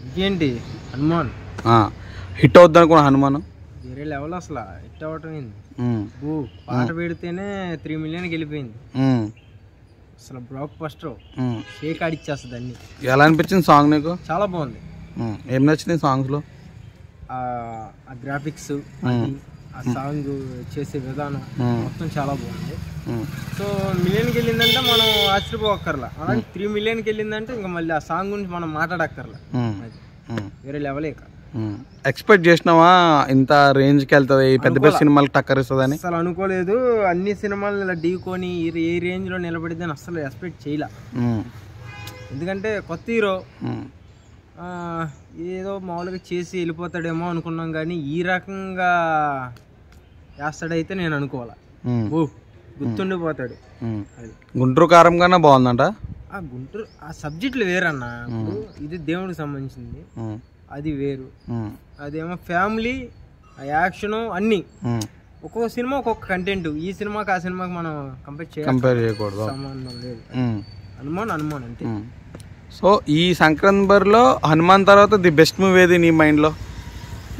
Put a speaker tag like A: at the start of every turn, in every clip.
A: ఇంకేంటి హనుమాన్
B: హిట్ అవుద్ది అనుకున్నా హనుమాన్
A: వేరే లెవెల్ అసలు హిట్ అవ్వటం పాట పెడితేనే 3 మిలియన్కి వెళ్ళిపోయింది అసలు బ్లాక్ బస్టర్ షేక్ ఆడిచ్చేస్తుంది అన్ని.
B: ఎలా అనిపించింది సాంగ్ నీకు?
A: చాలా బాగుంది.
B: ఏం నచ్చింది సాంగ్స్ లో?
A: ఆ గ్రాఫిక్స్, ఆ సాంగ్ చేసే విధానం మొత్తం చాలా బాగుంది. సో మిలియన్కి వెళ్ళిందంటే మనం ఆశ్చర్యపోక్కర్లా, అలాగే 3 మిలియన్కి వెళ్ళిందంటే ఇంకా మళ్ళీ ఆ సాంగ్ గురించి మనం మాట్లాడక్కర్లా, అది వేరే లెవెలే.
B: ఎక్స్పెక్ట్ చేసినావా ఇంత రేంజ్కి వెళ్తుంది, పెద్ద పెద్ద సినిమాలకు టక్కరిస్తుందని?
A: అసలు అనుకోలేదు. అన్ని సినిమాలు ఇలా ఢీకొని ఏ రేంజ్ లో నిలబడిద్దని అసలు ఎక్స్పెక్ట్ చేయలే. ఎందుకంటే కొత్త హీరో ఏదో మామూలుగా చేసి వెళ్ళిపోతాడేమో అనుకున్నాం, కానీ ఈ రకంగా వేస్తాడైతే నేను అనుకోవాలా. గుర్తుండిపోతాడు.
B: గుంటూరు కారం కన్నా బాగుందంట.
A: ఆ గుంటూరు ఆ సబ్జెక్టులు వేరన్నా. ఇప్పుడు ఇది దేవుడికి సంబంధించింది, అది వేరు. అదేమో ఫ్యామిలీ, యాక్షన్ అన్ని. ఒక్కొక్క సినిమా ఒక్కొక్క కంటెంట్. ఈ సినిమాకి ఆ సినిమాకి మనం కంపేర్ చేయకూడదు, సంబంధం లేదు. హనుమాన్ అంతే.
B: సో ఈ సంక్రాంతి బరిలో హనుమాన్ తర్వాత ది బెస్ట్ మూవీ ఏది నీ మైండ్లో?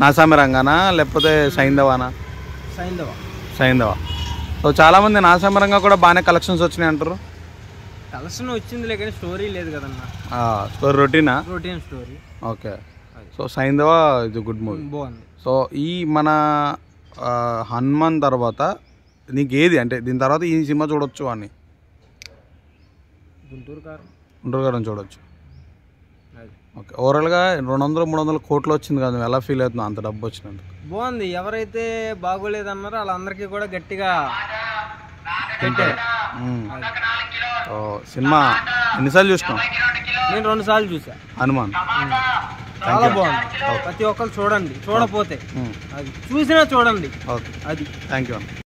B: నాసామిరంగానా లేకపోతే సైంధవానా? సైంధవ. సో చాలా మంది నాసామిరంగా కూడా బాగానే కలెక్షన్స్ వచ్చినాయి అంటారు.
A: కలెక్షన్ వచ్చిందిలే కానీ స్టోరీ లేదు కదన్నా.
B: Story routine
A: story.
B: Okay. So Saindhav ఇది గుడ్ మూవీ,
A: బాగుంది.
B: సో ఈ మన హనుమాన్ తర్వాత నీకు ఏది అంటే దీని తర్వాత ఈ సినిమా చూడొచ్చు అని?
A: గుంటూరు
B: కారం చూడొచ్చు. ఓకే. ఓవరాల్గా 200-300 కోట్లు వచ్చింది కదా, ఎలా ఫీల్ అవుతున్నావు అంత డబ్బు వచ్చినందుకు?
A: బాగుంది. ఎవరైతే బాగోలేదన్నారో వాళ్ళందరికీ కూడా గట్టిగా పెట్టారు.
B: సినిమా ఎన్నిసార్లు చూసినావు?
A: నేను 2 సార్లు చూసా
B: హనుమాన్.
A: చాలా బాగుంది. ప్రతి ఒక్కరు చూడండి, చూడపోతే అది చూసినా చూడండి.
B: ఓకే, అది థ్యాంక్ యూ.